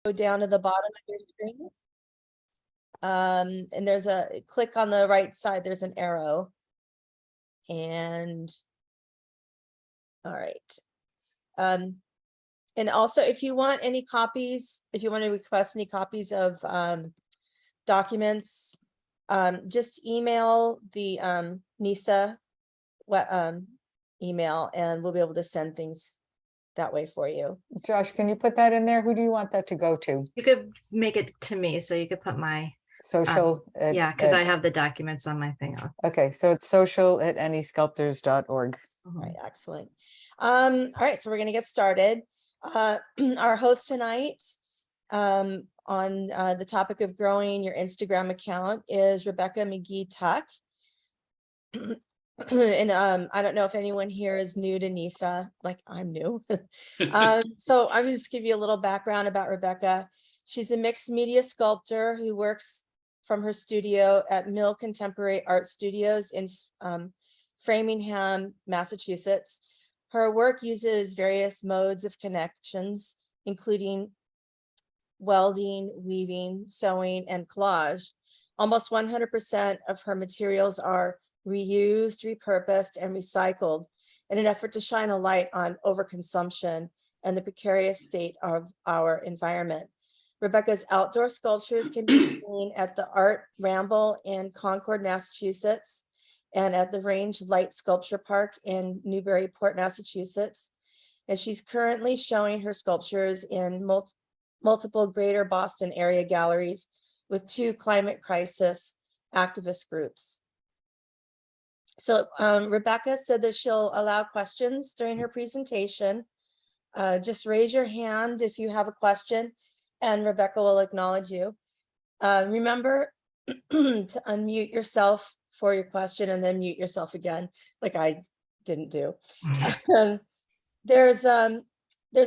Go down to the bottom of your screen. And there's a click on the right side, there's an arrow. And all right. And also if you want any copies, if you want to request any copies of documents, just email the NESA email and we'll be able to send things that way for you. Josh, can you put that in there? Who do you want that to go to? You could make it to me, so you could put my Social. yeah, because I have the documents on my thing. Okay, so it's social@nesculptors.org. All right, excellent. All right, so we're gonna get started. Our host tonight on the topic of growing your Instagram account is Rebecca McGee-Tuck. And I don't know if anyone here is new to NESA, like I'm new. So I'm gonna just give you a little background about Rebecca. She's a mixed media sculptor who works from her studio at Mill Contemporary Art Studios in Framingham, Massachusetts. Her work uses various modes of connections, including welding, weaving, sewing, and collage. Almost 100% of her materials are reused, repurposed, and recycled in an effort to shine a light on overconsumption and the precarious state of our environment. Rebecca's outdoor sculptures can be seen at the Art Ramble in Concord, Massachusetts, and at the Range Light Sculpture Park in Newburyport, Massachusetts. And she's currently showing her sculptures in multiple greater Boston area galleries with 2 climate crisis activist groups. So Rebecca said that she'll allow questions during her presentation. Just raise your hand if you have a question and Rebecca will acknowledge you. Remember to unmute yourself for your question and then mute yourself again, like I didn't do. There's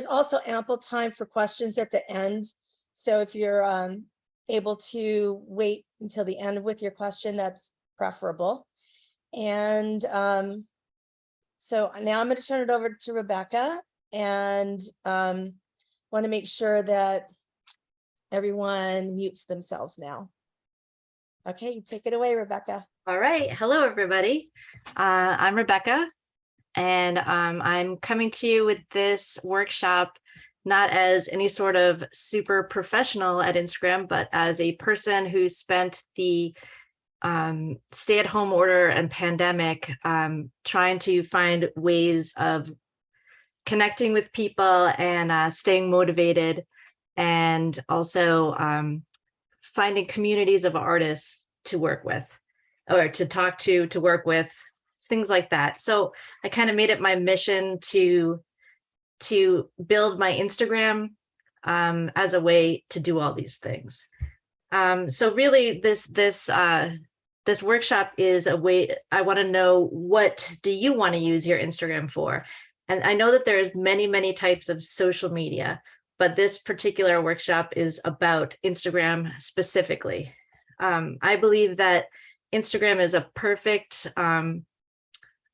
also ample time for questions at the end. So if you're able to wait until the end with your question, that's preferable. And so now I'm going to turn it over to Rebecca and want to make sure that everyone mutes themselves now. Okay, take it away, Rebecca. All right. Hello, everybody. I'm Rebecca, and I'm coming to you with this workshop not as any sort of super professional at Instagram, but as a person who spent the stay-at-home order and pandemic trying to find ways of connecting with people and staying motivated, and also finding communities of artists to work with or to talk to work with, things like that. So I kind of made it my mission to build my Instagram as a way to do all these things. So really this workshop is a way, I want to know, what do you want to use your Instagram for? And I know that there's many types of social media, but this particular workshop is about Instagram specifically. I believe that Instagram is a perfect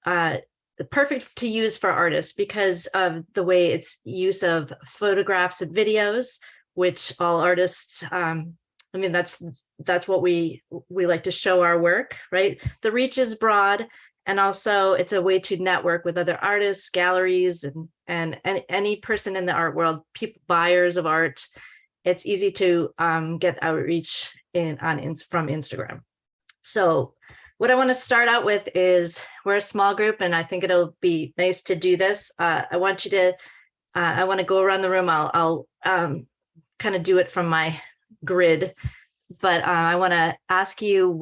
to use for artists because of the way its use of photographs and videos, which all artists, I mean, that's what we like to show our work, right? The reach is broad, and also it's a way to network with other artists, galleries, and any person in the art world, people, buyers of art. It's easy to get outreach from Instagram. So what I want to start out with is, we're a small group, and I think it'll be nice to do this. I want to go around the room. I'll kind of do it from my grid, but I want to ask you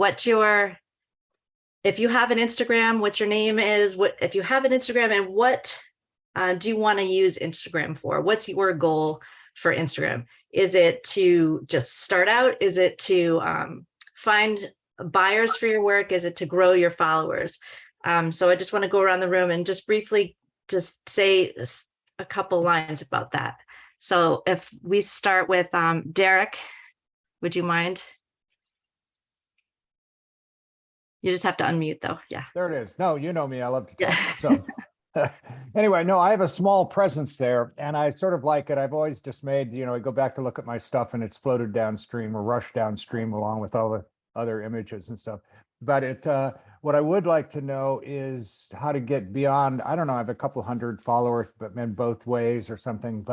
if you have an Instagram, what your name is, if you have an Instagram, and what do you want to use Instagram for? What's your goal for Instagram? Is it to just start out? Is it to find buyers for your work? Is it to grow your followers? So I just want to go around the room and just briefly just say a couple lines about that. So if we start with Derek, would you mind? You just have to unmute though. Yeah. There it is. No, you know me. I love to talk. Yeah. So Anyway, no, I have a small presence there and I sort of like it. I've always dismayed, I go back to look at my stuff and it's floated downstream or rushed downstream along with all the other images and stuff. But what I would like to know is how to get beyond, I don't know, I have a couple hundred followers, but in both ways or something.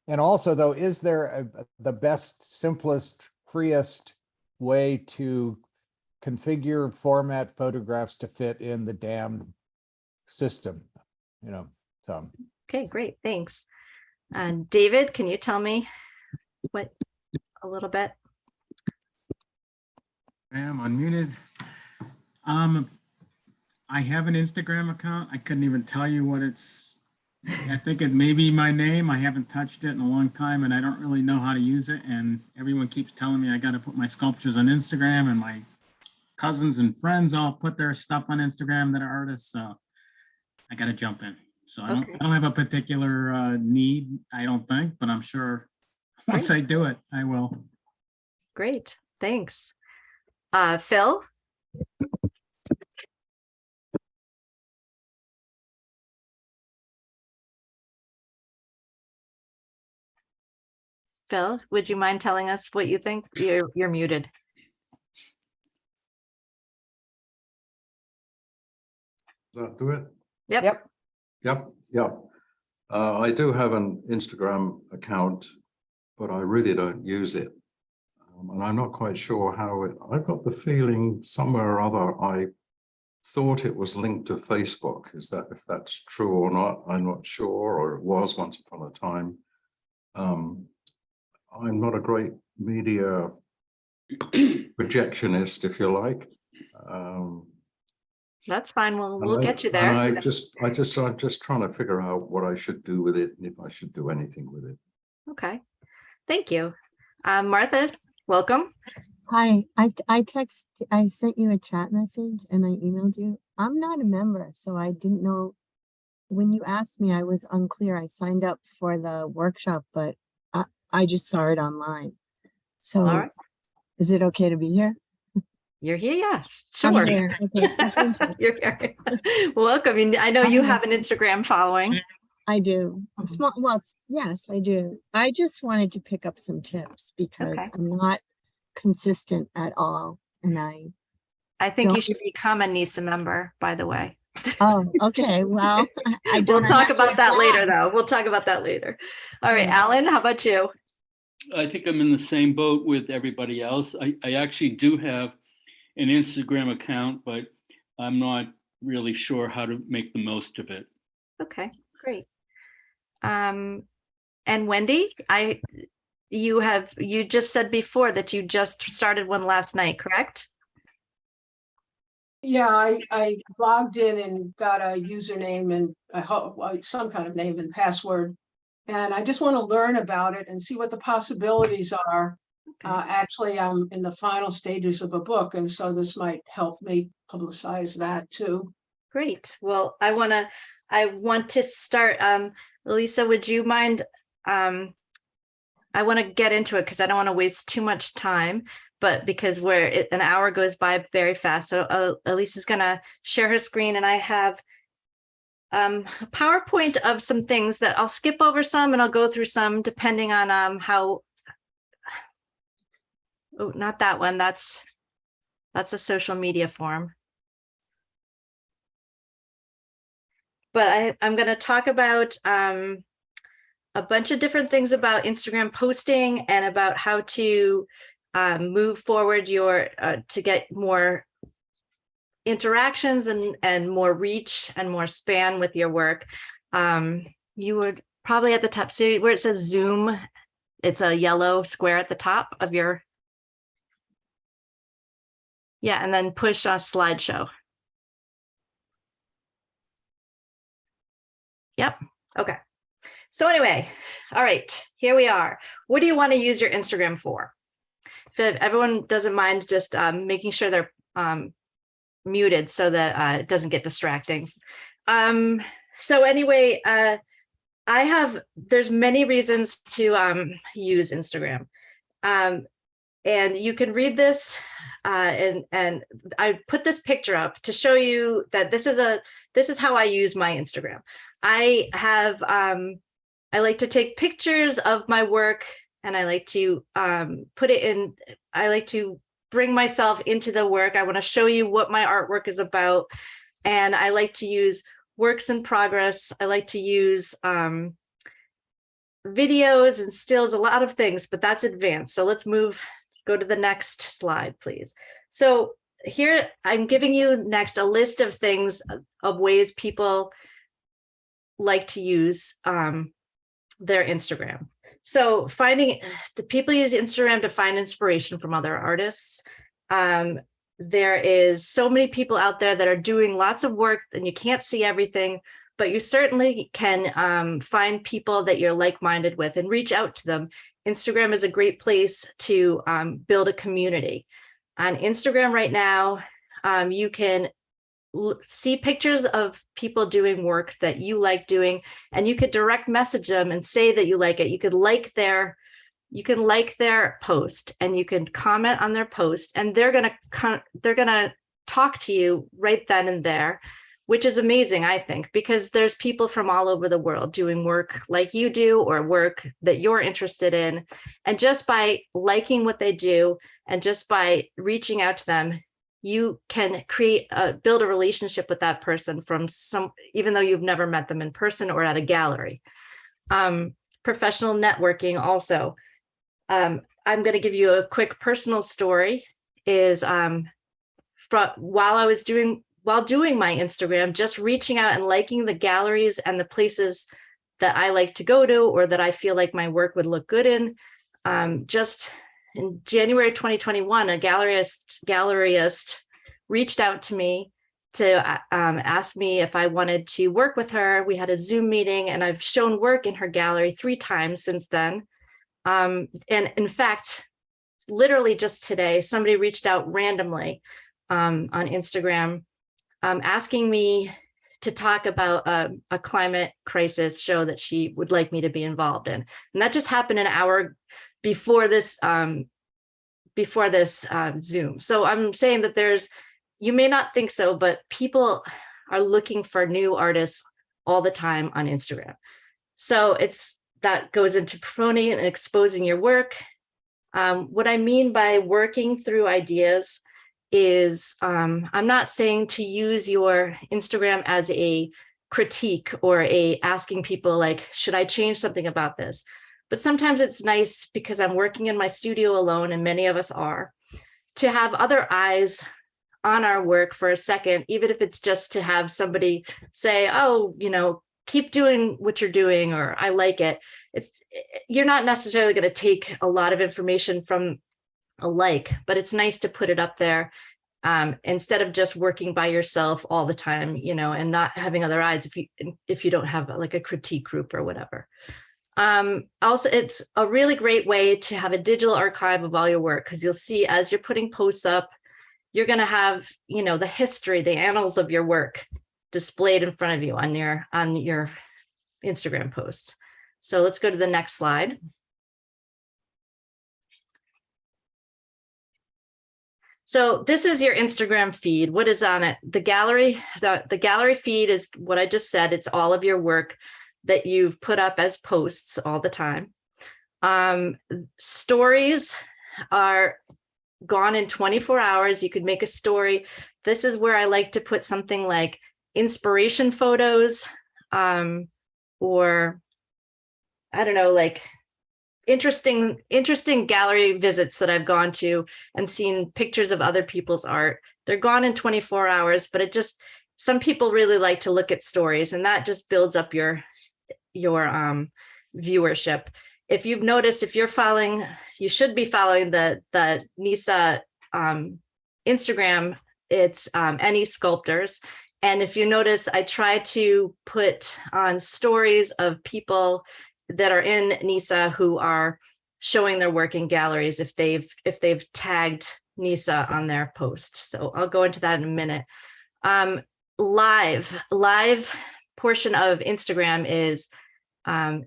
And also though, is there the best, simplest, freest way to configure format photographs to fit in the damn system? So. Okay, great, thanks. And David, can you tell me a little bit? I am unmuted. I have an Instagram account. I couldn't even tell you what it's. I think it may be my name. I haven't touched it in a long time and I don't really know how to use it. And everyone keeps telling me I got to put my sculptures on Instagram, and my cousins and friends all put their stuff on Instagram that are artists. So I got to jump in. So I don't have a particular need, I don't think, but I'm sure once I do it, I will. Great, thanks. Phil? Phil, would you mind telling us what you think? You're muted. Does that do it? Yep. Yep. I do have an Instagram account, but I really don't use it. And I'm not quite sure how I've got the feeling somewhere or other I thought it was linked to Facebook. If that's true or not, I'm not sure, or it was once upon a time. I'm not a great media projectionist, if you like. That's fine. We'll get you there. And I'm just trying to figure out what I should do with it, and if I should do anything with it. Okay, thank you. Martha, welcome. Hi, I sent you a chat message and I emailed you. I'm not a member, so I didn't know. When you asked me, I was unclear. I signed up for the workshop, but I just saw it online. So All right. Is it okay to be here? You're here, yeah, I'm sure. here. Okay, well, thank you. You're here. Welcome. And I know you have an Instagram following. I do. Small, well, yes, I do. I just wanted to pick up some tips because Okay. I'm not consistent at all. And I think you Don't- should become a NESA member, by the way. oh, okay. Well, I We'll don't talk have to about that later, apply. though. We'll talk about that later. All right, Okay. Alan, how about you? I think I'm in the same boat with everybody else. I actually do have an Instagram account, but I'm not really sure how to make the most of it. Okay, great. And Wendy, you just said before that you just started one last night, correct? Yeah, I logged in and got a username and I hope some kind of name and password. And I just want to learn about it and see what the possibilities are. Actually, I'm in the final stages of a book, and so this might help me publicize that too. Great. Well, I want to start. Lisa, would you mind? I want to get into it because I don't want to waste too much time, but because an hour goes by very fast. So Lisa's going to share her screen, and I have a PowerPoint of some things that I'll skip over some and I'll go through some depending on how. Oh, not that one. That's a social media form. But I'm going to talk about a bunch of different things about Instagram posting and about how to move forward to get more interactions and more reach and more span with your work. You would probably at the top, see where it says Zoom, it's a yellow square at the top of your. Yeah, and then push a slideshow. Yep. Okay. So anyway, all right, here we are. What do you want to use your Instagram for? If everyone doesn't mind just making sure they're muted so that it doesn't get distracting. So anyway, there's many reasons to use Instagram. And you can read this, and I put this picture up to show you that this is how I use my Instagram. I have I like to take pictures of my work, and I like to put it in. I like to bring myself into the work. I want to show you what my artwork is about, and I like to use works in progress. I like to use videos and stills, a lot of things, but that's advanced. So let's go to the next slide, please. So here I'm giving you next a list of things, of ways people like to use their Instagram. So the people use Instagram to find inspiration from other artists. There is so many people out there that are doing lots of work, and you can't see everything, but you certainly can find people that you're like-minded with and reach out to them. Instagram is a great place to build a community. On Instagram right now, you can see pictures of people doing work that you like doing, and you could direct message them and say that you like it. You can like their post, and you can comment on their post, and they're gonna talk to you right then and there, which is amazing, I think, because there's people from all over the world doing work like you do, or work that you're interested in. And just by liking what they do, and just by reaching out to them, you can build a relationship with that person even though you've never met them in person or at a gallery. Professional networking also. I'm going to give you a quick personal story. While doing my Instagram, just reaching out and liking the galleries and the places that I like to go to, or that I feel like my work would look good in. Just in January 2021, a galleryist reached out to me to ask me if I wanted to work with her. We had a Zoom meeting, and I've shown work in her gallery 3 times since then. And in fact, literally just today, somebody reached out randomly on Instagram, asking me to talk about a climate crisis show that she would like me to be involved in. And that just happened an hour before this Zoom. So I'm saying that you may not think so, but people are looking for new artists all the time on Instagram. So that goes into promoting and exposing your work. What I mean by working through ideas is I'm not saying to use your Instagram as a critique or asking people like, should I change something about this? But sometimes it's nice, because I'm working in my studio alone, and many of us are, to have other eyes on our work for a second, even if it's just to have somebody say, oh, keep doing what you're doing, or I like it. You're not necessarily going to take a lot of information from a like, but it's nice to put it up there instead of just working by yourself all the time, and not having other eyes if you don't have like a critique group or whatever. Also, it's a really great way to have a digital archive of all your work, because you'll see as you're putting posts up, you're going to have, the history, the annals of your work displayed in front of you on your Instagram posts. So let's go to the next slide. So this is your Instagram feed. What is on it? The gallery feed is what I just said. It's all of your work that you've put up as posts all the time. Stories are gone in 24 hours. You could make a story. This is where I like to put something like inspiration photos, or I don't know, like interesting gallery visits that I've gone to and seen pictures of other people's art. They're gone in 24 hours, but some people really like to look at stories, and that just builds up your viewership. If you've noticed, you should be following the NESA Instagram. It's Any Sculptors. And if you notice, I try to put on stories of people that are in NESA who are showing their work in galleries if they've tagged NESA on their post. So I'll go into that in a minute. Live portion of Instagram is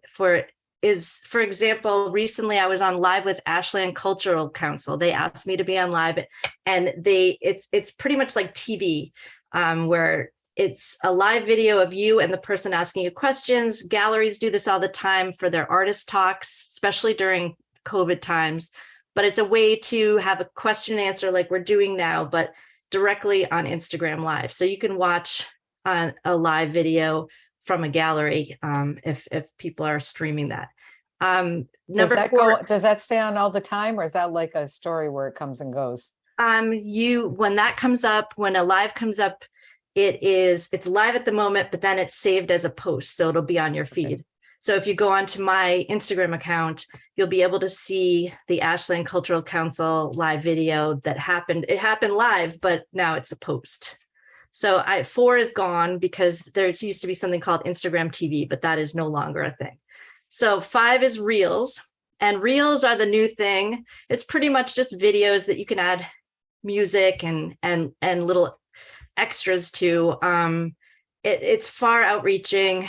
for is, for example, recently I was on live with Ashland Cultural Council. They asked me to be on live, and it's pretty much like TV, where it's a live video of you and the person asking you questions. Galleries do this all the time for their artist talks, especially during COVID times. But it's a way to have a question and answer like we're doing now, but directly on Instagram Live. So you can watch on a live video from a gallery if people are streaming that. Number four, does that stay on all the time, or is that like a story where it comes and goes? when that comes up, when a live comes up, it's live at the moment, but then it's saved as a post. So it'll be on your feed. Okay. So if you go onto my Instagram account, you'll be able to see the Ashland Cultural Council live video that happened. It happened live, but now it's a post. So 4 is gone because there used to be something called Instagram TV, but that is no longer a thing. So 5 is Reels, and Reels are the new thing. It's pretty much just videos that you can add music and little extras to. It's far outreaching.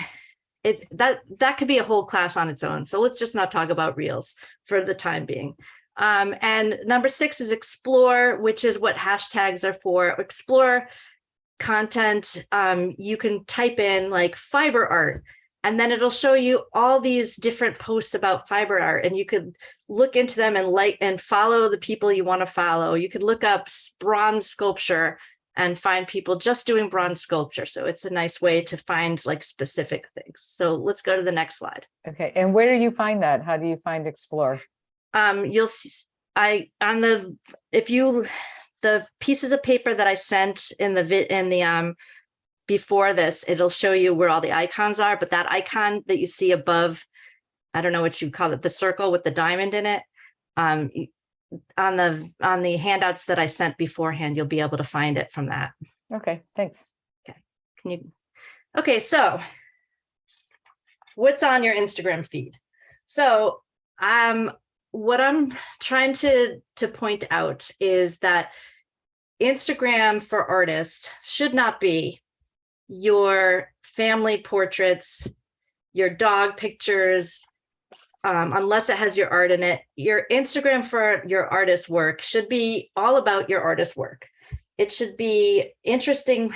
That could be a whole class on its own. So let's just not talk about Reels for the time being. And number 6 is Explore, which is what hashtags are for. Explore content. You can type in like fiber art, and then it'll show you all these different posts about fiber art, and you could look into them and like and follow the people you want to follow. You could look up bronze sculpture and find people just doing bronze sculpture. So it's a nice way to find like specific things. So let's go to the next slide. Okay, and where do you find that? How do you find Explore? You'll see the pieces of paper that I sent in the before this, it'll show you where all the icons are, but that icon that you see above, I don't know what you call it, the circle with the diamond in it, on the handouts that I sent beforehand, you'll be able to find it from that. Okay, thanks. Okay, so what's on your Instagram feed? So what I'm trying to point out is that Instagram for artists should not be your family portraits, your dog pictures, unless it has your art in it. Your Instagram for your artist work should be all about your artist work. It should be interesting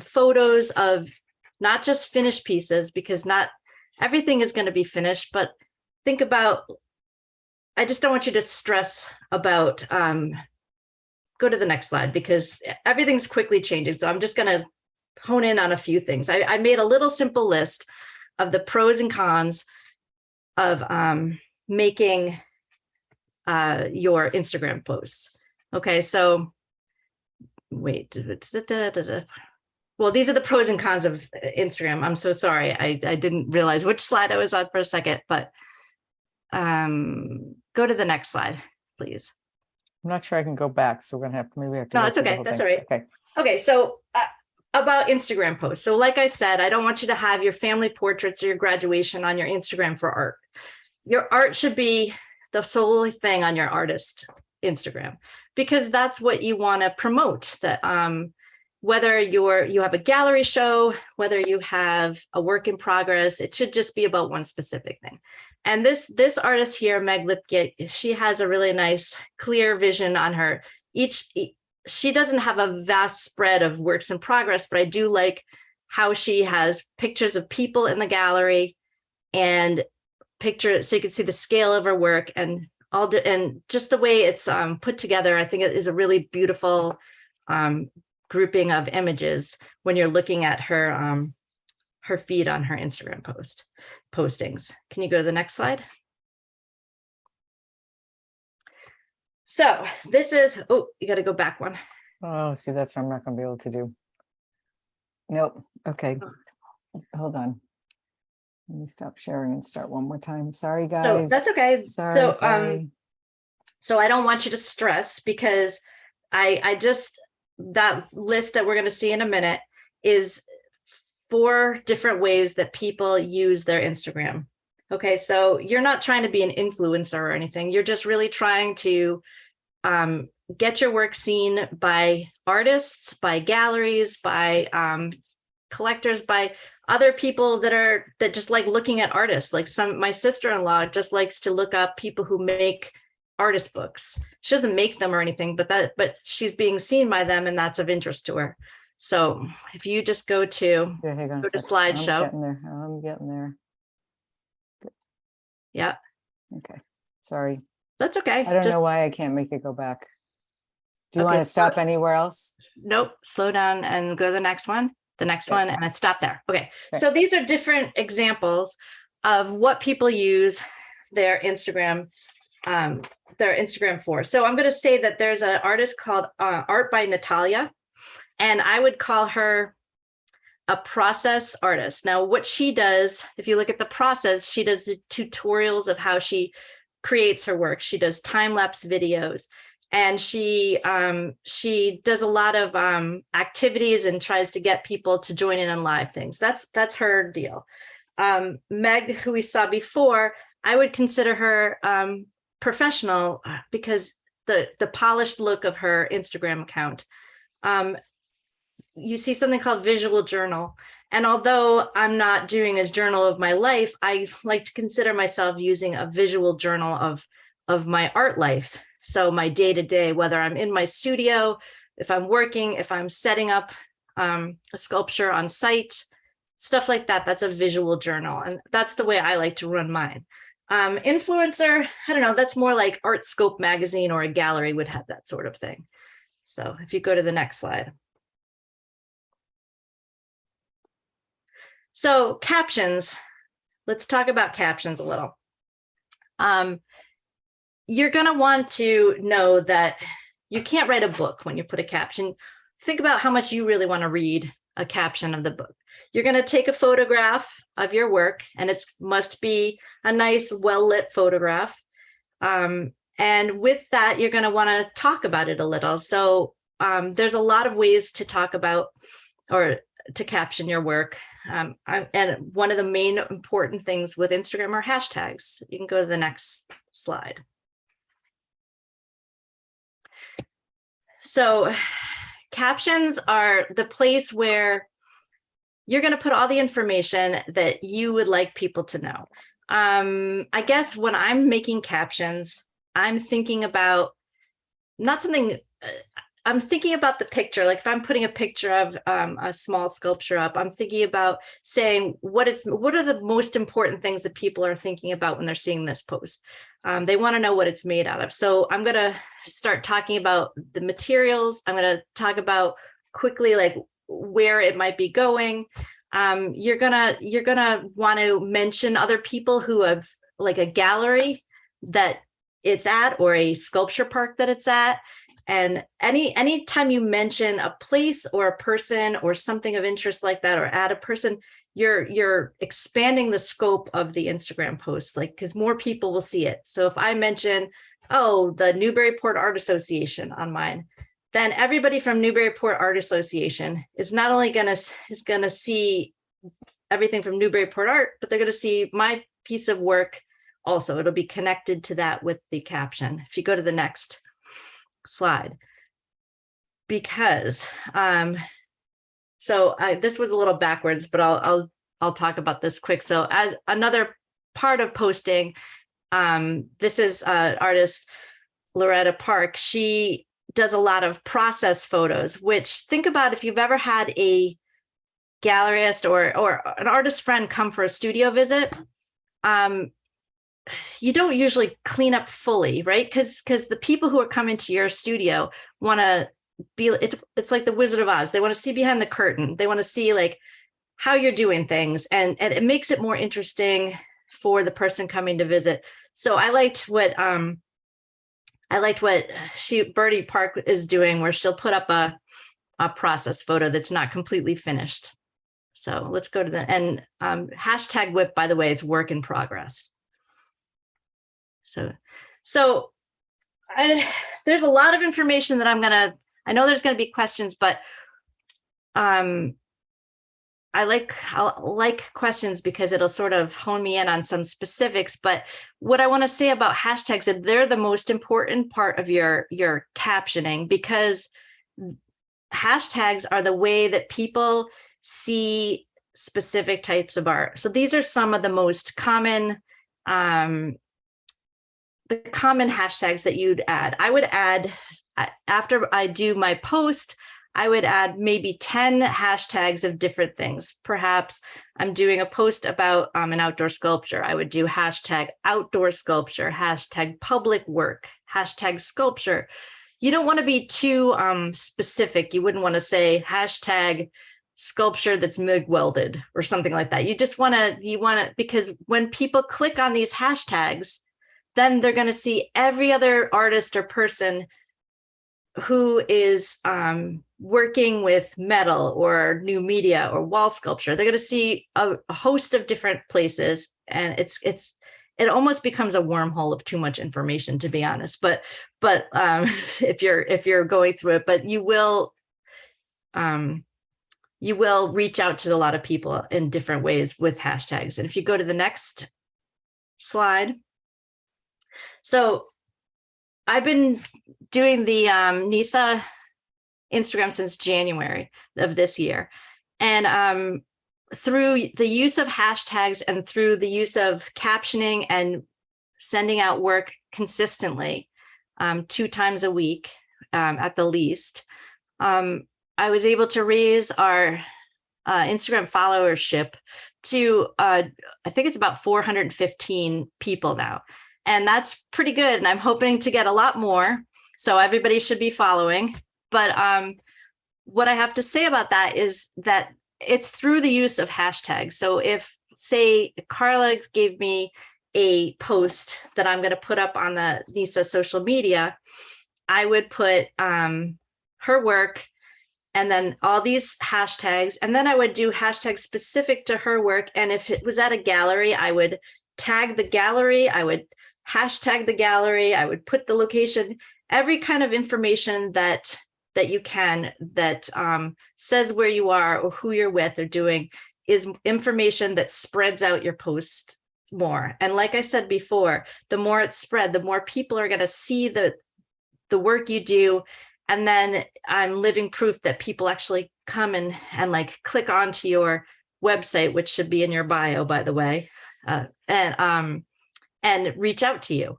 photos of not just finished pieces, because not everything is going to be finished, but think about, I just don't want you to stress about, go to the next slide, because everything's quickly changing. So I'm just going to hone in on a few things. I made a little simple list of the pros and cons of making your Instagram posts. Okay, so wait. Well, these are the pros and cons of Instagram. I'm so sorry. I didn't realize which slide I was on for a second, but go to the next slide, please. I'm not sure I can go back, so we're gonna have to, maybe we have to. No, go it's through the okay. whole That's thing. all right. Okay. Okay, so about Instagram posts. So like I said, I don't want you to have your family portraits or your graduation on your Instagram for art. Your art should be the sole thing on your artist Instagram, because that's what you want to promote. That whether you have a gallery show, whether you have a work in progress, it should just be about one specific thing. And this artist here, Meg Lipgett, she has a really nice, clear vision on her. She doesn't have a vast spread of works in progress, but I do like how she has pictures of people in the gallery and pictures, so you can see the scale of her work and and just the way it's put together. I think it is a really beautiful grouping of images when you're looking at her her feed on her Instagram postings. Can you go to the next slide? So this is, oh, you got to go back one. Oh, see, that's what I'm not gonna be able to do. Nope. Okay. Hold on. Let me stop sharing and start one more time. Sorry, So guys. that's okay. Sorry, So, sorry. So I don't want you to stress, because I just, that list that we're going to see in a minute is 4 different ways that people use their Instagram. Okay, so you're not trying to be an influencer or anything. You're just really trying to get your work seen by artists, by galleries, by collectors, by other people that just like looking at artists. Like my sister-in-law just likes to look up people who make artist books. She doesn't make them or anything, but she's being seen by them, and that's of interest to her. So if you just go to Yeah, hang on a go to second. I'm slideshow. getting there. I'm getting there. Yeah, Okay, sorry. that's okay. I don't Just, know why I can't make it go back. Do you Okay, want to stop anywhere else? nope, slow down and go to the next one, Okay. and it stopped there. Okay, Okay. so these are different examples of what people use their Instagram for. So I'm going to say that there's an artist called Art by Natalia, and I would call her a process artist. Now, what she does, if you look at the process, she does the tutorials of how she creates her work. She does time-lapse videos, and she does a lot of activities and tries to get people to join in on live things. That's her deal. Meg, who we saw before, I would consider her professional because the polished look of her Instagram account. You see something called visual journal. And although I'm not doing a journal of my life, I like to consider myself using a visual journal of my art life. So my day-to-day, whether I'm in my studio, if I'm working, if I'm setting up a sculpture on site, stuff like that, that's a visual journal. And that's the way I like to run mine. Influencer, I don't know, that's more like Art Scope magazine or a gallery would have that sort of thing. So if you go to the next slide. So captions, let's talk about captions a little. You're going to want to know that you can't write a book when you put a caption. Think about how much you really want to read a caption of the book. You're going to take a photograph of your work, and it must be a nice, well-lit photograph. And with that, you're going to want to talk about it a little. So there's a lot of ways to talk about or to caption your work. And one of the main important things with Instagram are hashtags. You can go to the next slide. So captions are the place where you're going to put all the information that you would like people to know. I guess when I'm making captions, I'm thinking about not something, I'm thinking about the picture. Like if I'm putting a picture of a small sculpture up, I'm thinking about saying what are the most important things that people are thinking about when they're seeing this post. They want to know what it's made out of. So I'm going to start talking about the materials. I'm going to talk about quickly like where it might be going. You're gonna want to mention other people who have like a gallery that it's at or a sculpture park that it's at. And anytime you mention a place or a person or something of interest like that, or add a person, you're expanding the scope of the Instagram post, like, because more people will see it. So if I mention, oh, the Newburyport Art Association on mine, then everybody from Newburyport Art Association is not only gonna see everything from Newburyport Art, but they're gonna see my piece of work also. It'll be connected to that with the caption. If you go to the next slide, because this was a little backwards, but I'll talk about this quick. So as another part of posting, this is artist Loretta Park. She does a lot of process photos, which think about if you've ever had a gallerist or an artist friend come for a studio visit. You don't usually clean up fully, right? Because the people who are coming to your studio want to be, it's like the Wizard of Oz. They want to see behind the curtain. They want to see like how you're doing things, and it makes it more interesting for the person coming to visit. So I liked what Birdie Park is doing, where she'll put up a process photo that's not completely finished. So let's go to the, and hashtag WIP, by the way, it's work in progress. So there's a lot of information that I know there's going to be questions, but I like questions because it'll sort of hone me in on some specifics. But what I want to say about hashtags is they're the most important part of your captioning, because hashtags are the way that people see specific types of art. So these are some of the most common, the common hashtags that you'd add. I would add, after I do my post, I would add maybe 10 hashtags of different things. Perhaps I'm doing a post about an outdoor sculpture. I would do hashtag outdoor sculpture, hashtag public work, hashtag sculpture. You don't want to be too specific. You wouldn't want to say hashtag sculpture that's MIG welded or something like that. You just want to, because when people click on these hashtags, then they're going to see every other artist or person who is working with metal or new media or wall sculpture. They're going to see a host of different places, and it almost becomes a wormhole of too much information, to be honest. But if you're going through it, but you will reach out to a lot of people in different ways with hashtags. And if you go to the next slide. So I've been doing the NESA Instagram since January of this year. And through the use of hashtags and through the use of captioning and sending out work consistently 2 times a week at the least, I was able to raise our Instagram followership to, I think it's about 415 people now. And that's pretty good. And I'm hoping to get a lot more. So everybody should be following. But what I have to say about that is that it's through the use of hashtags. So if, say, Carla gave me a post that I'm going to put up on the NESA social media, I would put her work and then all these hashtags. And then I would do hashtags specific to her work. And if it was at a gallery, I would tag the gallery. I would hashtag the gallery. I would put the location, every kind of information that you can, that says where you are or who you're with or doing, is information that spreads out your post more. And like I said before, the more it's spread, the more people are going to see the work you do. And then I'm living proof that people actually come and like click onto your website, which should be in your bio, by the way, and reach out to you.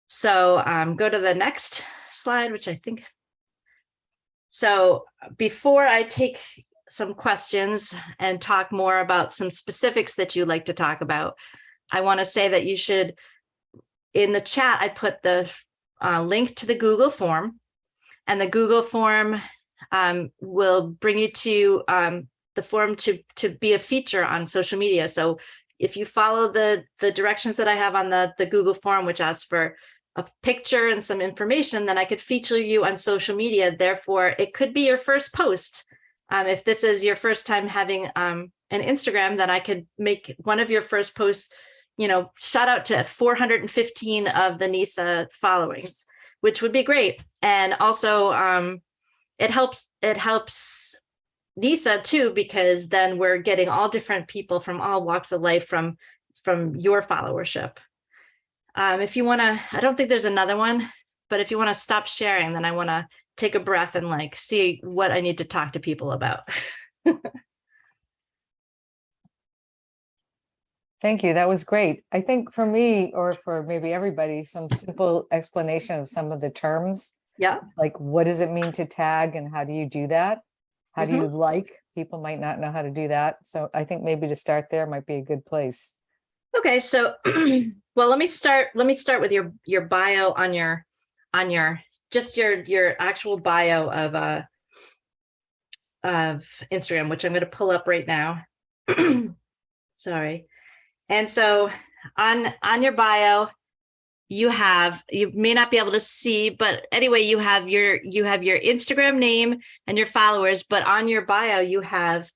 So go to the next slide, which I think. So before I take some questions and talk more about some specifics that you'd like to talk about, I want to say that you should, in the chat, I put the link to the Google form, and the Google form will bring you to the form to be a feature on social media. So if you follow the directions that I have on the Google form, which asks for a picture and some information, then I could feature you on social media. Therefore, it could be your first post. If this is your first time having an Instagram, then I could make one of your first posts, shout out to 415 of the NESA followings, which would be great. And also it helps NESA too, because then we're getting all different people from all walks of life from your followership. If you want to, I don't think there's another one, but if you want to stop sharing, then I want to take a breath and like see what I need to talk to people about. Thank you. That was great. I think for me, or for maybe everybody, some simple explanation of some of the terms. Yeah. Like, what does it mean to tag and how do you do that? How do you like? People might not know how to do that. So I think maybe to start there might be a good place. Okay, so well, let me start with your bio on your just your actual bio of Instagram, which I'm going to pull up right now. Sorry. And so on your bio, you may not be able to see, but anyway, you have your Instagram name and your followers, but on your bio you have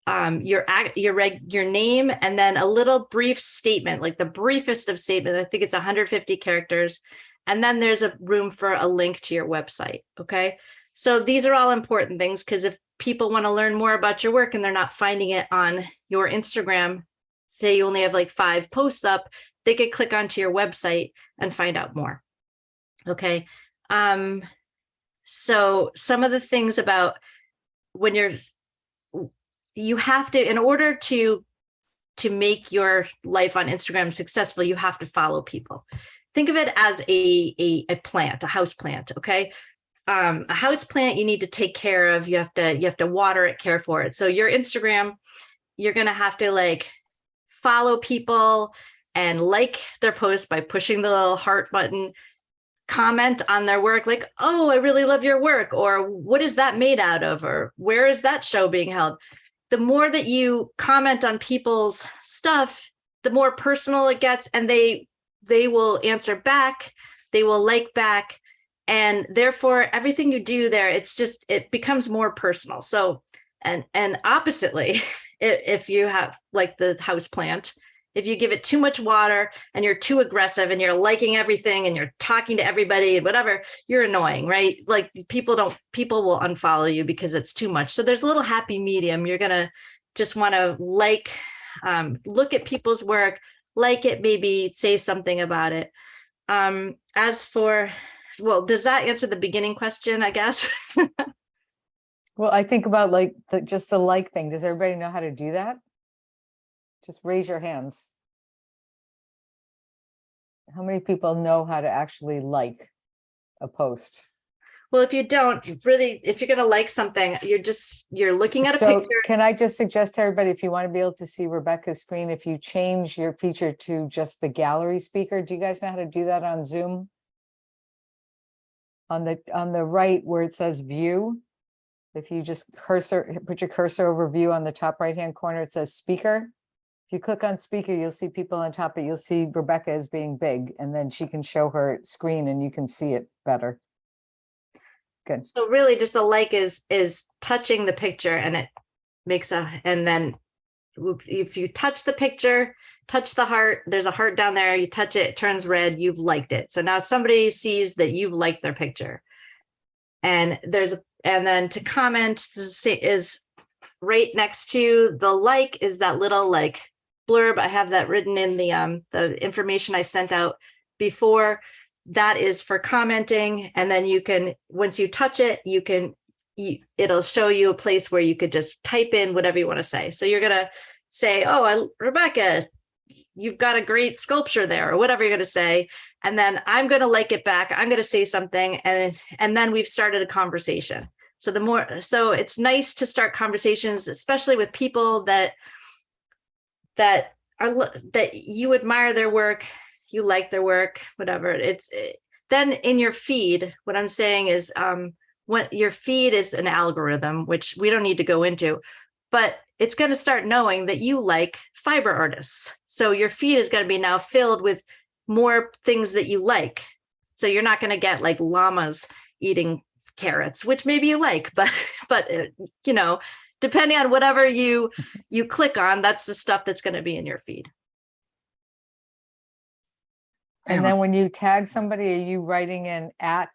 your name and then a little brief statement, like the briefest of statement. I think it's 150 characters. And then there's a room for a link to your website. Okay. So these are all important things, because if people want to learn more about your work and they're not finding it on your Instagram, say you only have like 5 posts up, they could click onto your website and find out more. Okay. So some of the things about when you're you have to, in order to make your life on Instagram successful, you have to follow people. Think of it as a plant, a house plant. Okay. A house plant you need to take care of. You have to water it, care for it. So your Instagram, you're going to have to like follow people and like their posts by pushing the little heart button, comment on their work, like, oh, I really love your work, or what is that made out of, or where is that show being held? The more that you comment on people's stuff, the more personal it gets, and they will answer back, they will like back, and therefore everything you do there, it becomes more personal. So, and oppositely, if you have like the house plant, if you give it too much water and you're too aggressive and you're liking everything and you're talking to everybody and whatever, you're annoying, right? Like people will unfollow you because it's too much. So there's a little happy medium. You're going to just want to like, look at people's work, like it, maybe say something about it. As for, well, does that answer the beginning question, I guess? Well, I think about like just the like thing. Does everybody know how to do that? Just raise your hands. How many people know how to actually like a post? Well, if you don't really, if you're going to like something, you're looking at a So picture. can I just suggest to everybody, if you want to be able to see Rebecca's screen, if you change your feature to just the gallery speaker, do you guys know how to do that on Zoom? On the right where it says view, if you just put your cursor over view on the top right-hand corner, it says speaker. If you click on speaker, you'll see people on top, but you'll see Rebecca as being big, and then she can show her screen and you can see it better. Good. So really just a like is touching the picture, and it makes and then if you touch the picture, touch the heart, there's a heart down there, you touch it, it turns red, you've liked it. So now somebody sees that you've liked their picture. And then to comment is right next to the like is that little like blurb. I have that written in the information I sent out before. That is for commenting. And then you can, once you touch it, it'll show you a place where you could just type in whatever you want to say. So you're going to say, oh, Rebecca, you've got a great sculpture there, or whatever you're going to say. And then I'm going to like it back. I'm going to say something. And then we've started a conversation. So it's nice to start conversations, especially with people that you admire their work, you like their work, whatever. Then in your feed, what I'm saying is what your feed is an algorithm, which we don't need to go into, but it's going to start knowing that you like fiber artists. So your feed is going to be now filled with more things that you like. So you're not going to get like llamas eating carrots, which maybe you like, but you know, depending on whatever you click on, that's the stuff that's going to be in your feed. And then when you tag somebody, are you writing in at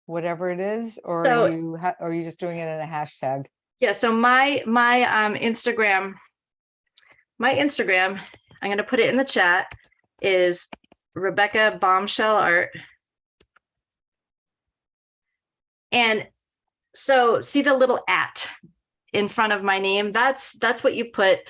whatever it is, or are you just doing it in a hashtag? Yeah. So my Instagram, I'm going to put it in the chat, is Rebecca Bombshell Art. And so see the little at in front of my name, that's what you put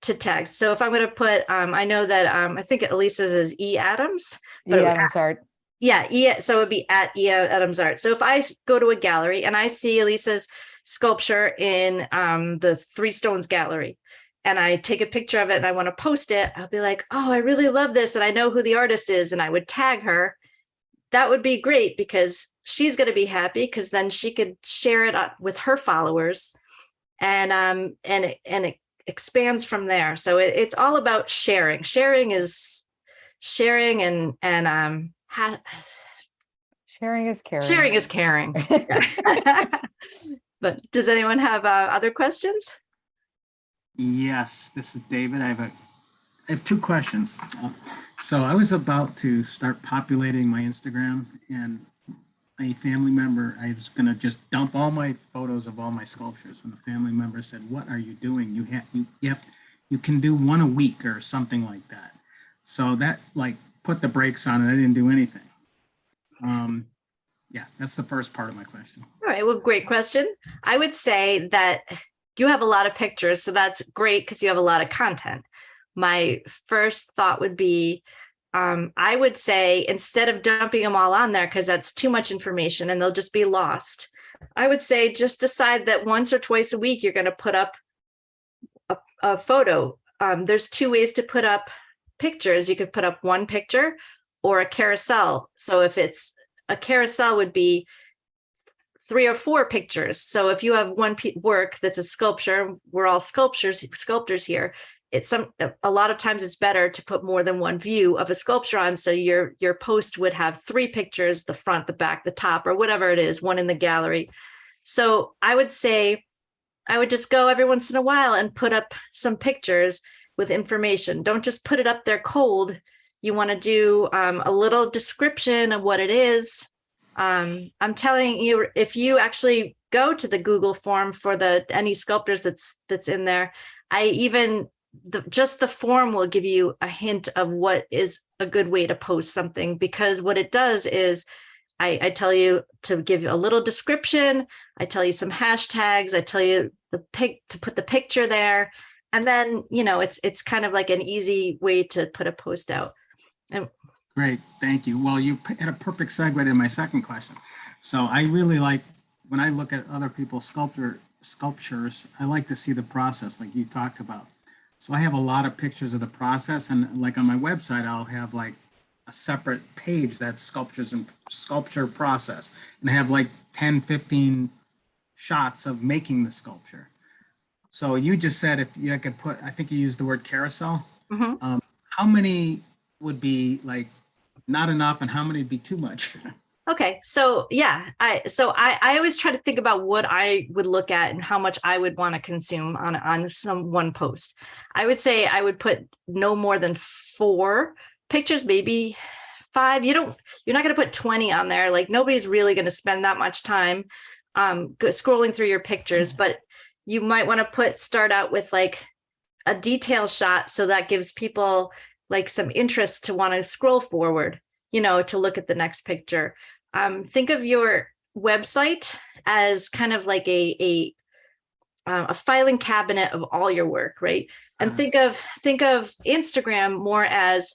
to text. So if I'm going to put, I know that I think Elisa's is E Adams. E Adams Art. Yeah, so it would be at E Adams Art. So if I go to a gallery and I see Elisa's sculpture in the Three Stones Gallery, and I take a picture of it and I want to post it, I'll be like, oh, I really love this, and I know who the artist is, and I would tag her. That would be great because she's going to be happy, because then she could share it with her followers, and it expands from there. So it's all about sharing. Sharing is sharing, and sharing is caring. Sharing is caring. But does anyone have other questions? Yes, this is David. I have two questions. So I was about to start populating my Instagram, and a family member, I was going to just dump all my photos of all my sculptures, and the family member said, "What are you doing? You can do one a week or something like that." So that like put the brakes on it. I didn't do anything. Yeah, that's the first part of my question. All right, well, great question. I would say that you have a lot of pictures, so that's great because you have a lot of content. My first thought would be, I would say, instead of dumping them all on there, because that's too much information and they'll just be lost, I would say just decide that once or twice a week, you're going to put up a photo. There's two ways to put up pictures. You could put up one picture or a carousel. So if it's a carousel would be 3 or 4 pictures. So if you have one work that's a sculpture, we're all sculptors here. It's a lot of times it's better to put more than one view of a sculpture on. So your post would have 3 pictures, the front, the back, the top, or whatever it is, one in the gallery. So I would say, I would just go every once in a while and put up some pictures with information. Don't just put it up there cold. You want to do a little description of what it is. I'm telling you, if you actually go to the Google form for any sculptors that's in there, just the form will give you a hint of what is a good way to post something, because what it does is I tell you to give you a little description. I tell you some hashtags. I tell you to put the picture there. And then, it's kind of like an easy way to put a post out. Great, thank you. Well, you had a perfect segue to my second question. So I really like, when I look at other people's sculptures, I like to see the process like you talked about. So I have a lot of pictures of the process, and like on my website, I'll have like a separate page that's sculptures and sculpture process. And I have like 10, 15 shots of making the sculpture. So you just said if you could put, I think you used the word carousel. Mm-hmm. How many would be like not enough and how many would be too much? Okay, so yeah, I always try to think about what I would look at and how much I would want to consume on some one post. I would say I would put no more than 4 pictures, maybe 5. You're not going to put 20 on there. Like nobody's really going to spend that much time scrolling through your pictures, but you might want to start out with like a detail shot, so that gives people like some interest to want to scroll forward, to look at the next picture. Think of your website as kind of like a filing cabinet of all your work, right? And think of Instagram more as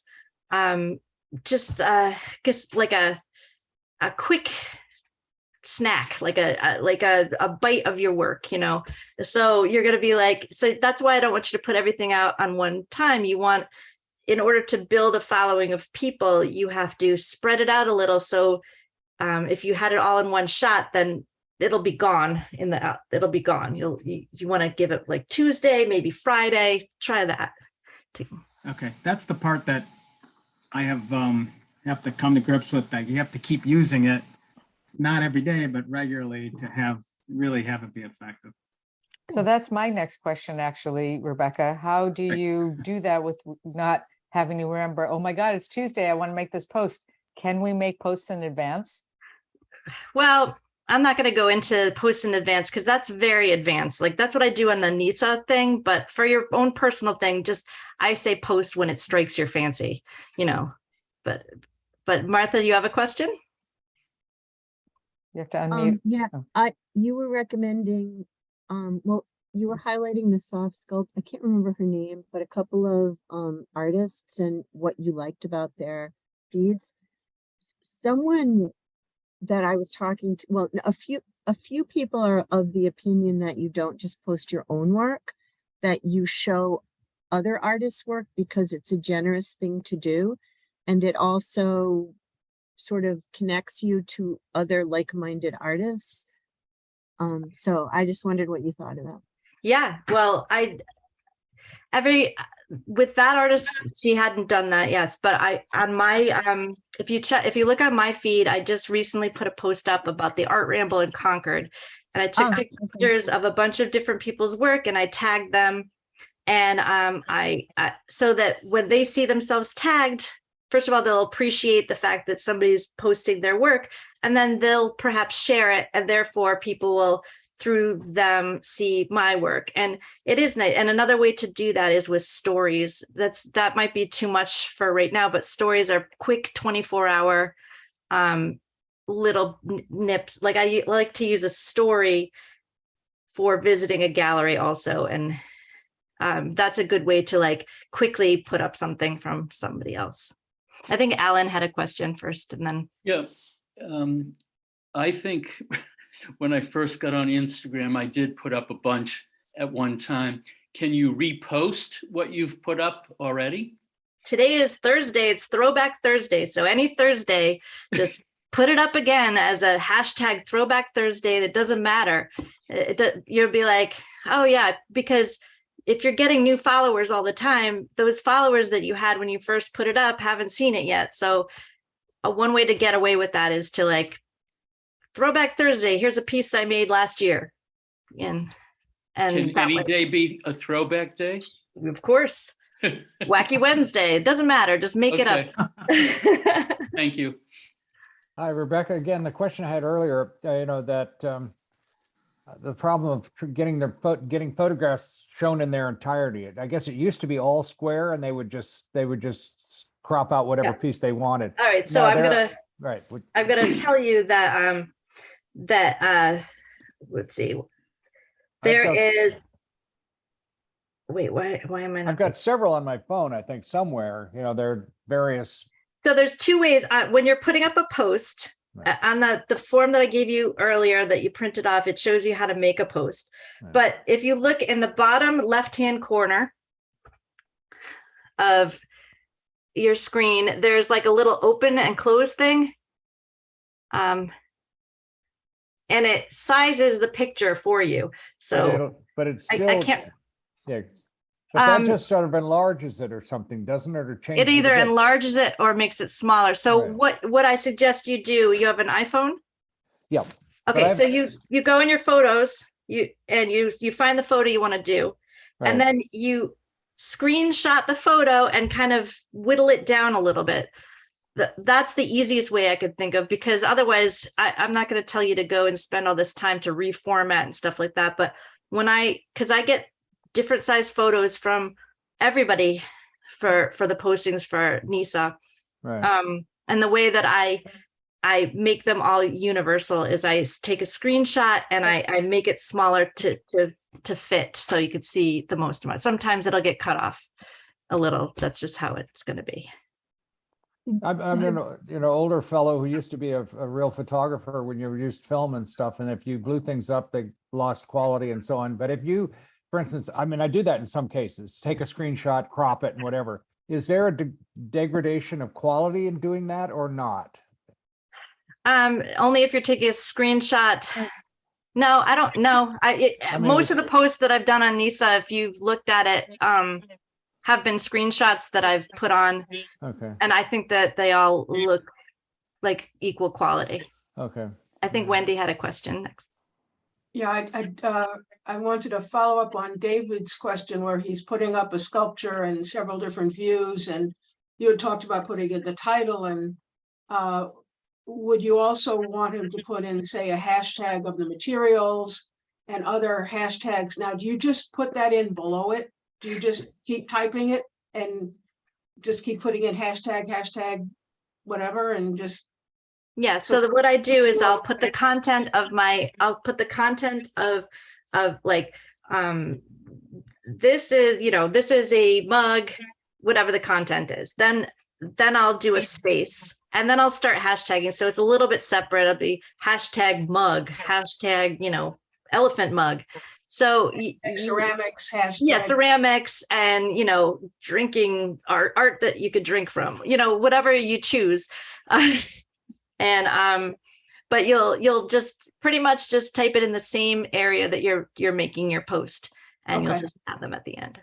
just like a quick snack, like a bite of your work, So you're going to be like, so that's why I don't want you to put everything out on one time. In order to build a following of people, you have to spread it out a little. So if you had it all in one shot, then it'll be gone it'll be gone. You want to give it like Tuesday, maybe Friday, try that. Okay, that's the part that I have to come to grips with, that you have to keep using it, not every day, but regularly, to really have it be effective. So that's my next question, actually, Rebecca. How do you do that with not having to remember, oh my God, it's Tuesday, I want to make this post? Can we make posts in advance? Well, I'm not going to go into posts in advance because that's very advanced. Like that's what I do on the NESA thing. But for your own personal thing, I say post when it strikes your fancy, But Martha, you have a question? You have to unmute. Yeah, Oh. you were recommending, well, you were highlighting the soft sculpt. I can't remember her name, but a couple of artists and what you liked about their feeds. Someone that I was talking to, well, a few people are of the opinion that you don't just post your own work, that you show other artists' work because it's a generous thing to do. And it also sort of connects you to other like-minded artists. So I just wondered what you thought of that. Yeah, well, with that artist, she hadn't done that yet, but on my if you look on my feed, I just recently put a post up about the art ramble in Concord, and I took pictures of a bunch of different people's work and I tagged them, and I so that when they see themselves tagged, first of all, they'll appreciate the fact that somebody's posting their work, and then they'll perhaps share it, and therefore people will through them see my work. And it is nice. And another way to do that is with stories. That might be too much for right now, but stories are quick 24-hour little nips. Like I like to use a story for visiting a gallery also. And that's a good way to like quickly put up something from somebody else. I think Alan had a question first and then. Yeah. I think when I first got on Instagram, I did put up a bunch at one time. Can you repost what you've put up already? Today is Thursday. It's Throwback Thursday. So any Thursday, just put it up again as a hashtag Throwback Thursday. It doesn't matter. You'll be like, oh yeah, because if you're getting new followers all the time, those followers that you had when you first put it up haven't seen it yet. So one way to get away with that is to like, Throwback Thursday, here's a piece I made last year. And Can that any way, day be a throwback day? of course, Wacky Wednesday, it doesn't matter, just make it Okay, up. thank you. Hi, Rebecca. Again, the question I had earlier, that the problem of getting photographs shown in their entirety. I guess it used to be all square, and they would just crop out whatever Yeah. piece they wanted. All right, so Now I'm Right. gonna tell you that let's see, there is. Wait, why am I not? I've got several on my phone, I think somewhere, there are various. So there's two ways when you're putting up a post. Right. On the form that I gave you earlier that you printed off, it shows you how to make a post. Right. But if you look in the bottom left-hand corner of your screen, there's like a little open and close thing. And it sizes the picture for you. So but it's still. I can't. Yeah. But that just sort of enlarges it or something, doesn't it? Or changes It either it? enlarges it or makes it smaller. So Right. what I suggest you do, you have an iPhone? Yeah. Okay, so you go in your photos, you find the photo you want to do, Right. and then you screenshot the photo and kind of whittle it down a little bit. That's the easiest way I could think of, because otherwise I'm not going to tell you to go and spend all this time to reformat and stuff like that. But because I get different size photos from everybody for the postings for NESA. Right. And the way that I make them all universal is I take a screenshot and I make it smaller to fit so you could see the most amount. Sometimes it'll get cut off a little. That's just how it's going to be. I'm an older fellow who used to be a real photographer when you used film and stuff. And if you blew things up, they lost quality and so on. But if you, for instance, I do that in some cases, take a screenshot, crop it and whatever. Is there a degradation of quality in doing that or not? Only if you're taking a screenshot. No, I don't know. Most of the posts that I've done on NESA, if you've looked at it, have been screenshots that I've put on. Okay. And I think that they all look like equal quality. Okay. I think Wendy had a question next. Yeah, I wanted to follow up on David's question where he's putting up a sculpture and several different views, and you had talked about putting in the title, and would you also want him to put in, say, a hashtag of the materials and other hashtags? Now, do you just put that in below it? Do you just keep typing it and just keep putting in hashtag, whatever, and just? Yeah, so what I do is I'll put the content of like, this is a mug, whatever the content is. Then I'll do a space and then I'll start hashtagging. So it's a little bit separate. It'll be hashtag mug, hashtag, elephant mug. So Ceramics, hashtag. Yeah, ceramics and, drinking art that you could drink from, whatever you choose. And but you'll just pretty much just type it in the same area that you're making your post, and you'll just add them at the end.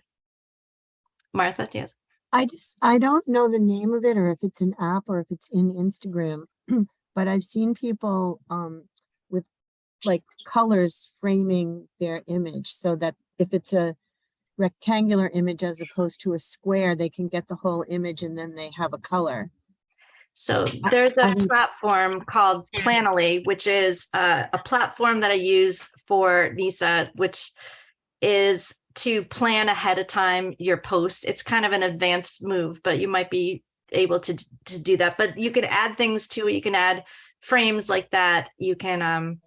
Martha, yes. I don't know the name of it or if it's an app or if it's in Instagram, but I've seen people with like colors framing their image so that if it's a rectangular image as opposed to a square, they can get the whole image and then they have a color. So there's a platform called Planoly, which is a platform that I use for NESA, which is to plan ahead of time your post. It's kind of an advanced move, but you might be able to do that. But you can add things to it. You can add frames like that. You can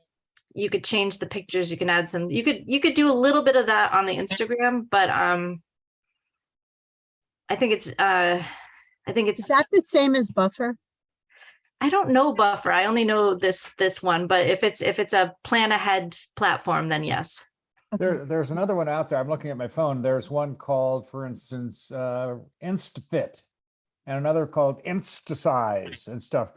you could change the pictures, you can add some, you could do a little bit of that on the Instagram, but I think it's Is that the same as Buffer? I don't know Buffer. I only know this one, but if it's a plan ahead platform, then yes. Okay. There's another one out there. I'm looking at my phone. There's one called, for instance, InstaFit, and another called InstaSize and stuff.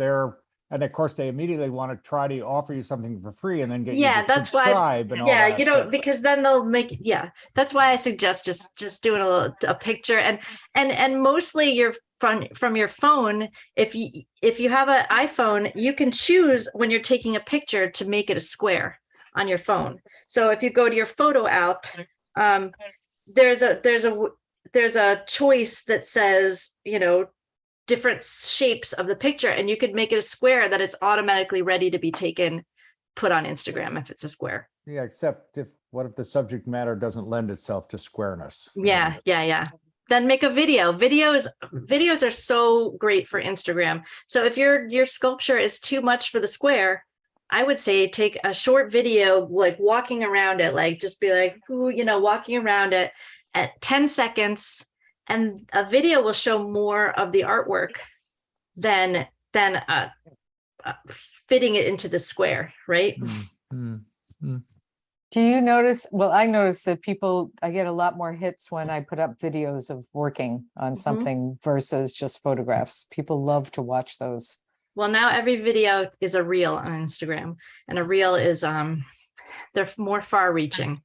And of course, they immediately want to try to offer you something for free and then get Yeah, you to that's why. subscribe and all Yeah, that. you know, But because then they'll make, yeah, that's why I suggest just doing a picture and mostly your from your phone. If you have an iPhone, you can choose when you're taking a picture to make it a square on your phone. So if you go to your photo app, there's a choice that says, you know, different shapes of the picture, and you could make it a square that it's automatically ready to be taken, put on Instagram if it's a square. yeah, except what if the subject matter doesn't lend itself to squareness? Yeah. Then make a video. Videos are so great for Instagram. So if your sculpture is too much for the square, I would say take a short video, like walking around it, like just be like, ooh, you know, walking around it at 10 seconds. And a video will show more of the artwork than fitting it into the square, right? Do you notice, well, I notice that I get a lot more hits when I put up videos of working on something versus just photographs. People love to watch those. Well, now every video is a reel on Instagram, and a reel is they're more far reaching.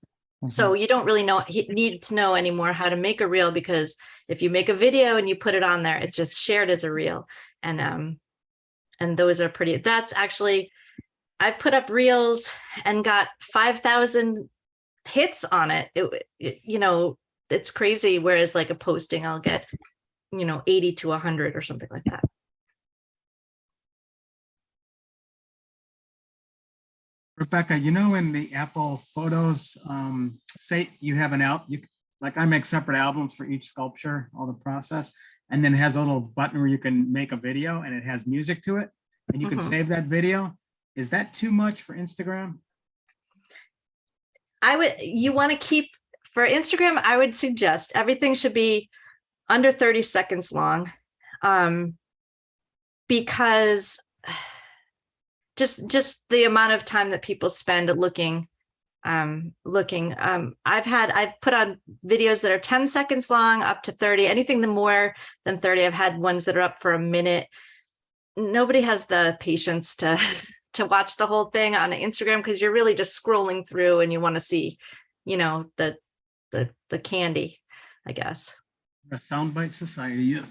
So you don't really need to know anymore how to make a reel, because if you make a video and you put it on there, it's just shared as a reel. And those are pretty, that's actually, I've put up reels and got 5,000 hits on it. You know, it's crazy. Whereas like a posting, I'll get, you know, 80 to 100 or something like that. Rebecca, you know, in the Apple Photos, say you have like I make separate albums for each sculpture, all the process, and then it has a little button where you can make a video and it has music to it, and you can save that video. Is that too much for Instagram? You want to keep, for Instagram, I would suggest everything should be under 30 seconds long, because just the amount of time that people spend looking. I've put on videos that are 10 seconds long up to 30, anything more than 30. I've had ones that are up for a minute. Nobody has the patience to watch the whole thing on Instagram, because you're really just scrolling through and you want to see, you know, the candy, I guess. A soundbite society, yeah.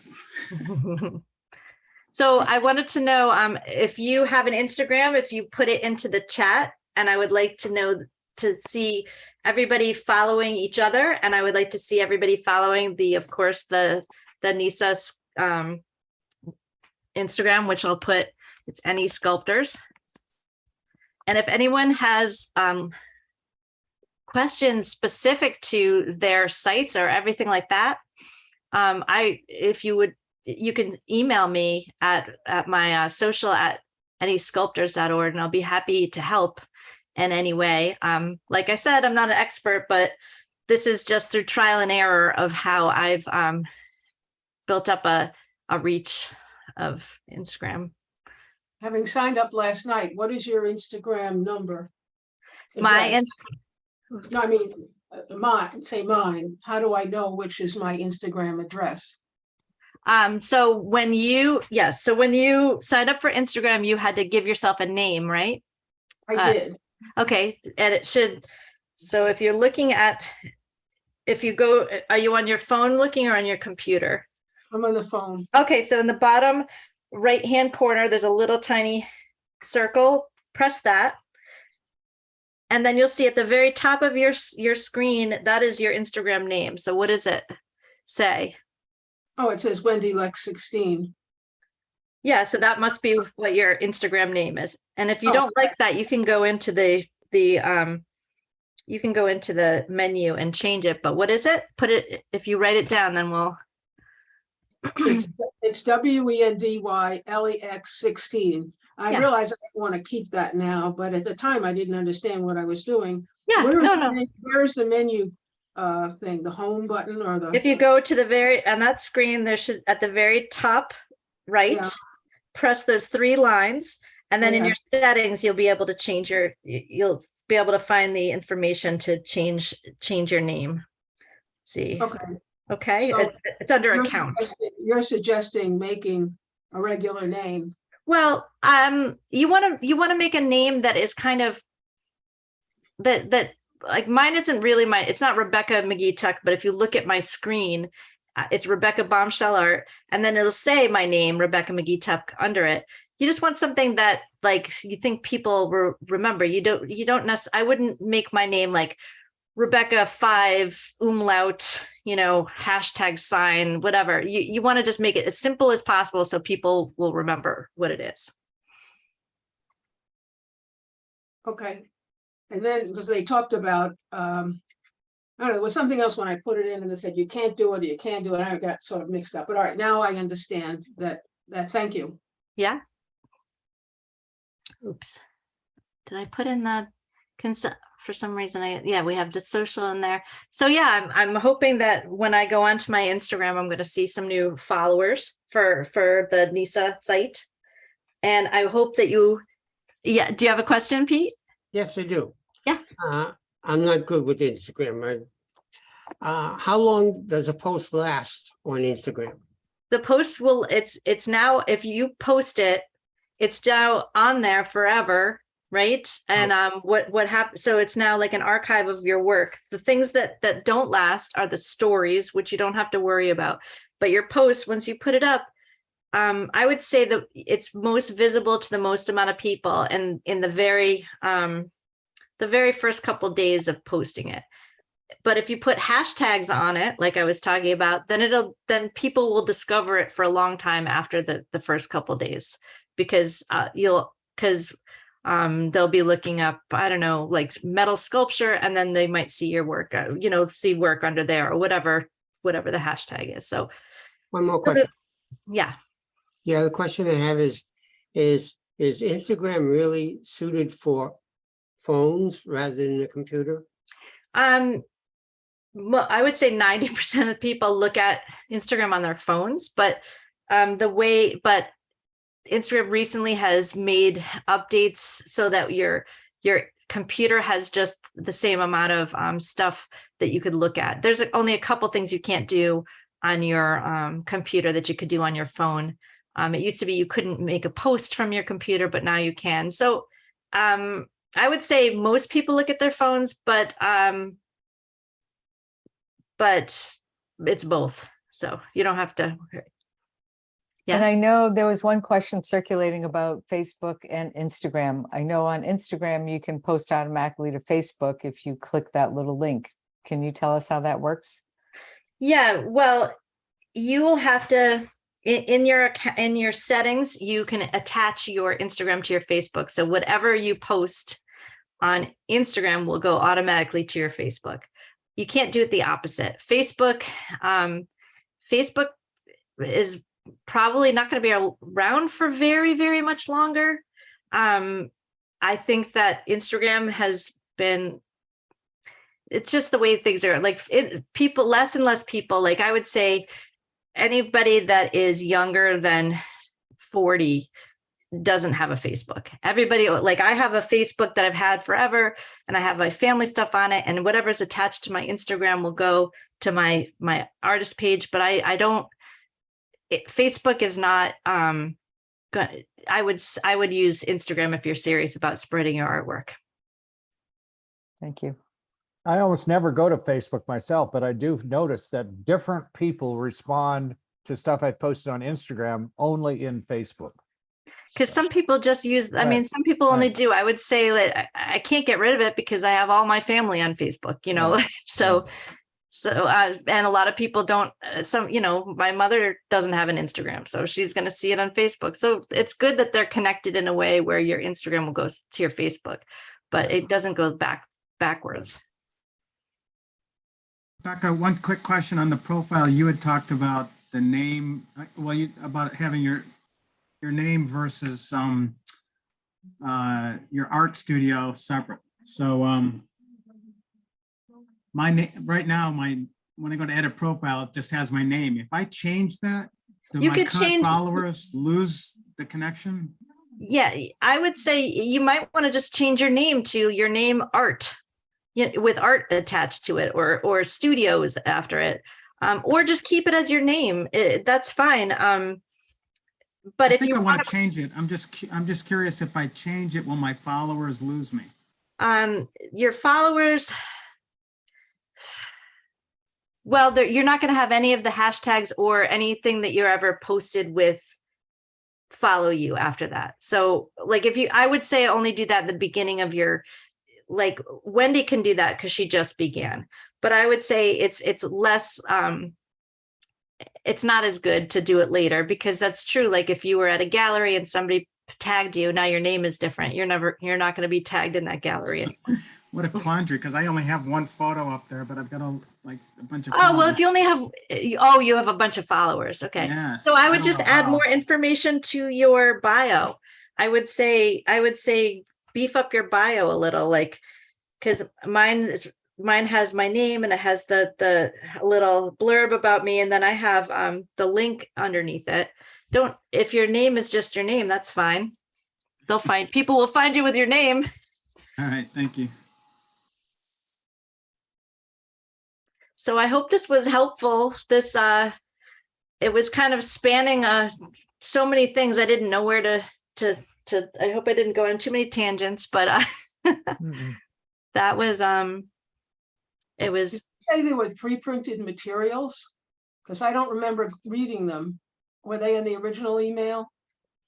So I wanted to know if you have an Instagram, if you put it into the chat, and I would like to see everybody following each other, and I would like to see everybody following of course, the NESA Instagram, which I'll put, it's NE Sculptors. And if anyone has questions specific to their sites or everything like that, you can email me at my social at nesculptors.org, and I'll be happy to help in any way. Like I said, I'm not an expert, but this is just through trial and error of how I've built up a reach of Instagram. Having signed up last night, what is your Instagram number? No, I mean, mine. How do I know which is my Instagram address? So when you signed up for Instagram, you had to give yourself a name, right? I did. Okay, and it should, so if you're looking at, are you on your phone looking or on your computer? I'm on the phone. Okay, so in the bottom right-hand corner, there's a little tiny circle. Press that. And then you'll see at the very top of your screen, that is your Instagram name. So what does it say? Oh, it says Wendy Lex 16. Yeah, so that must be what your Instagram name is. And if you don't like that, you can go into the menu and change it. But what is it? If you write it down, then we'll. It's WENDYLEX 16. I Yeah. realize I want to keep that now, but at the time I didn't understand what I was doing. Yeah, Where is no, the no. where's the menu thing, the home button or If the, you go to the very, on that screen, there should, at the very top right, Yeah. press those 3 lines, and then in Yeah. your settings, you'll be able to change your, you'll be able to find the information to change your name. Let's see. okay. Okay, So it's under You're account. you're suggesting making a regular name. Well, you want to make a name that is kind of that like mine isn't really it's not Rebecca McGee Tuck, but if you look at my screen, it's Rebecca Bombshell Art, and then it'll say my name, Rebecca McGee Tuck, under it. You just want something that like you think people remember. You don't necessarily, I wouldn't make my name like Rebecca 5 umlaut, hashtag sign, whatever. You want to just make it as simple as possible so people will remember what it is. Okay. And then, because they talked about, I don't know, there was something else when I put it in and they said, you can't do it, or you can't do it. I got sort of mixed up, but all right, now I understand that, thank you. Yeah. Oops. Did I put in the consent? For some reason, yeah, we have the social in there. So yeah, I'm hoping that when I go onto my Instagram, I'm going to see some new followers for the NESA site. And I hope that do you have a question, Pete? Yes, I do. Yeah. I'm not good with Instagram. How long does a post last on Instagram? The post will, it's now, if you post it, it's now on there forever. Right. And what happened? So it's now like an archive of your work. The things that don't last are the stories, which you don't have to worry about. But your post, once you put it up, I would say that it's most visible to the most amount of people and in the very first couple of days of posting it. But if you put hashtags on it, like I was talking about, then people will discover it for a long time after the first couple of days, because they'll be looking up, I don't know, like metal sculpture, and then they might see your work, see work under there or whatever the hashtag is. So One more question. Yeah. Yeah, the question I have is Instagram really suited for phones rather than a computer? Well, I would say 90% of people look at Instagram on their phones, but Instagram recently has made updates so that your computer has just the same amount of stuff that you could look at. There's only a couple things you can't do on your computer that you could do on your phone. It used to be you couldn't make a post from your computer, but now you can. So I would say most people look at their phones, but it's both. So you don't have to. Yeah. And I know there was one question circulating about Facebook and Instagram. I know on Instagram, you can post automatically to Facebook if you click that little link. Can you tell us how that works? Yeah, well, you will have to, in your settings, you can attach your Instagram to your Facebook. So whatever you post on Instagram will go automatically to your Facebook. You can't do it the opposite. Facebook is probably not going to be around for very, very much longer. I think that Instagram has been, it's just the way things are. Like people, less and less people, like I would say anybody that is younger than 40 doesn't have a Facebook. Everybody, like I have a Facebook that I've had forever and I have my family stuff on it, and whatever's attached to my Instagram will go to my artist page, but I don't, Facebook is not good. I would use Instagram if you're serious about spreading your artwork. Thank you. I almost never go to Facebook myself, but I do notice that different people respond to stuff I posted on Instagram only in Facebook. Because some people just use, I mean, some people only do. I would say that I can't get rid of it because I have all my family on Facebook, So, and a lot of people don't, my mother doesn't have an Instagram, so she's going to see it on Facebook. So it's good that they're connected in a way where your Instagram will go to your Facebook, but it doesn't go backwards. Becca, one quick question on the profile. You had talked about the name, about having your name versus your art studio separate. So my name right now, when I go to edit profile, it just has my name. If I change that, do You my could current change- followers lose the connection? Yeah, I would say you might want to just change your name to your name Art, with art attached to it, or studios after it, or just keep it as your name. That's fine. But I if think you I want want to change it. I'm just curious if I change it, will my followers lose me? your followers, well, you're not going to have any of the hashtags or anything that you're ever posted with follow you after that. So like I would say only do that at the beginning of your, like Wendy can do that because she just began, but I would say it's less, it's not as good to do it later, because that's true. Like if you were at a gallery and somebody tagged you, now your name is different. You're not going to be tagged in that gallery anymore. What a quandary, because I only have one photo up there, but I've got a bunch of. Oh, well, if followers. you only have, oh, you have a bunch of followers. Okay. Yes, So I I would don't just know add how. more information to your bio. I would say beef up your bio a little, like, because mine has my name and it has the little blurb about me, and then I have the link underneath it. If your name is just your name, that's fine. People will find you with your name. All right, thank you. So I hope this was helpful. It was kind of spanning so many things. I didn't know where to I hope I didn't go on too many tangents, but that was it was. Say they were pre-printed materials? Because I don't remember reading them. Were they in the original email?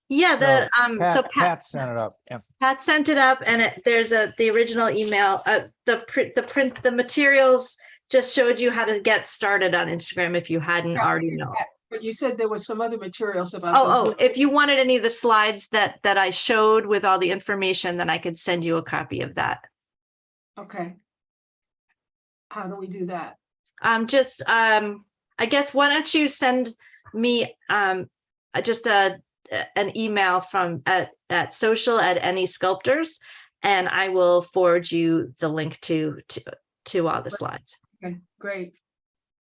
Yeah, so Pat sent it up. Yeah. Pat sent it up, and there's the original email. The materials just showed you how to get started on Instagram if you hadn't already known. But you said there was some other materials about. Oh, if you wanted any of the slides that I showed with all the information, then I could send you a copy of that. Okay. How do we do that? I guess, why don't you send me just an email from at social@NESculptors, and I will forward you the link to all the slides. Okay, great.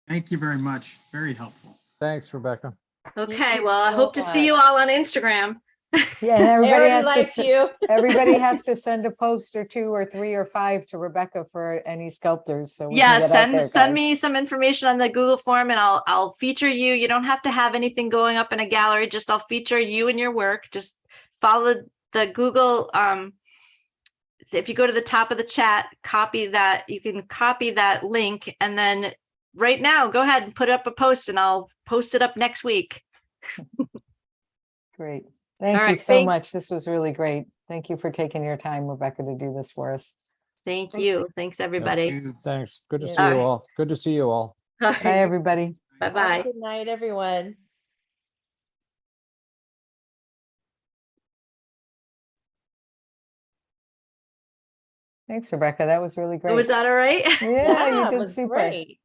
Thank you very much. Very helpful. Thanks, Rebecca. Okay, you well, I so hope to see you all on Instagram. Yeah, and I everybody already has like to, you. everybody has to send a post or 2 or 3 or 5 to Rebecca for any sculptors. So we Yeah, can get out there, send guys. me some information on the Google form, and I'll feature you. You don't have to have anything going up in a gallery. Just I'll feature you and your work. Just follow the Google. If you go to the top of the chat, copy that. You can copy that link, and then right now, go ahead and put up a post, and I'll post it up next week. Great. Thank you right, so much. This was really great. Thank you for taking your time, Rebecca, to do this for us. Thank you. Thanks, everybody. Thank you. Thanks. Good to Yeah. see you All right. all. Good to see you all. All Bye, right, everybody. bye Have a bye. good night, everyone. Thanks, Rebecca. That was really great. Was that all right? Yeah, you it did was super. great.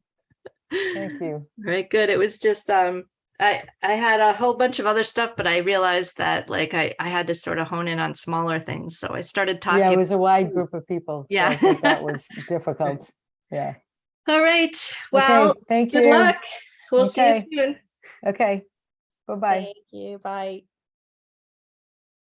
Thank you. Very good. It was just I had a whole bunch of other stuff, but I realized that like I had to sort of hone in on smaller things. So I started talking. Yeah, it was a wide group of people. So Yeah. I think that was difficult. Yeah. All right. Well, Okay, thank good you. luck. We'll see Okay. you soon. Okay. Bye-bye. Thank you. Bye.